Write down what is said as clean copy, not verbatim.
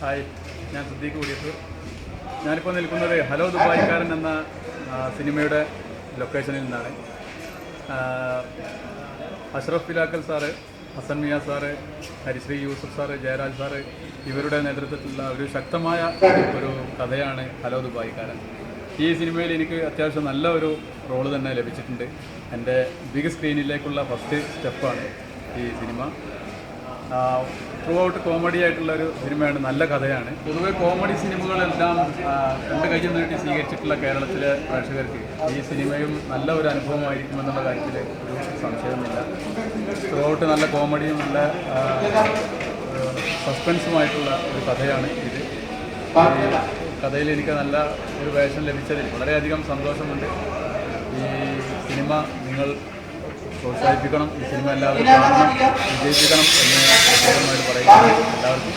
Hi, ഞാൻ സിദ്ദീഖ് കൂടിയത്ത്. ഞാനിപ്പോൾ നിൽക്കുന്നത് ഹലോ ദുബായിക്കാരൻ എന്ന സിനിമയുടെ ലൊക്കേഷനിൽ നിന്നാണ്. അഷ്റഫ് പിലാക്കൽ സാറ്, ഹസൻ മിയ സാറ്, ഹരിശ്രീ യൂസുഫ് സാറ്, ജയരാജ് സാറ് ഇവരുടെ നേതൃത്വത്തിലുള്ള ഒരു ശക്തമായ ഒരു കഥയാണ് ഹലോ ദുബായിക്കാരൻ. ഈ സിനിമയിൽ എനിക്ക് അത്യാവശ്യം നല്ല ഒരു റോള് തന്നെ ലഭിച്ചിട്ടുണ്ട്. എൻ്റെ ബിഗ് സ്ക്രീനിലേക്കുള്ള ഫസ്റ്റ് സ്റ്റെപ്പാണ് ഈ സിനിമ. ത്രൂ ഔട്ട് കോമഡി ആയിട്ടുള്ളൊരു സിനിമയാണ്, നല്ല കഥയാണ്. പൊതുവെ കോമഡി സിനിമകളെല്ലാം രണ്ട് കയ്യിൽ നീട്ടി സ്വീകരിച്ചിട്ടുള്ള കേരളത്തിലെ പ്രേക്ഷകർക്ക് ഈ സിനിമയും നല്ല ഒരു അനുഭവമായിരിക്കുമെന്നുള്ള കാര്യത്തിൽ ഒരു സംശയമില്ല. ത്രൂ ഔട്ട് നല്ല കോമഡിയും നല്ല സസ്പെൻസുമായിട്ടുള്ള ഒരു കഥയാണ് ഇത്. ഈ കഥയിൽ എനിക്ക് നല്ല ഒരു വേഷം ലഭിച്ചതിൽ വളരെയധികം സന്തോഷമുണ്ട്. ഈ സിനിമ നിങ്ങൾ പ്രോത്സാഹിപ്പിക്കണം, ഈ സിനിമ എല്ലാവരും കാണണം, വിജയിപ്പിക്കണം എന്ന് പറയുന്നത് എല്ലാവർക്കും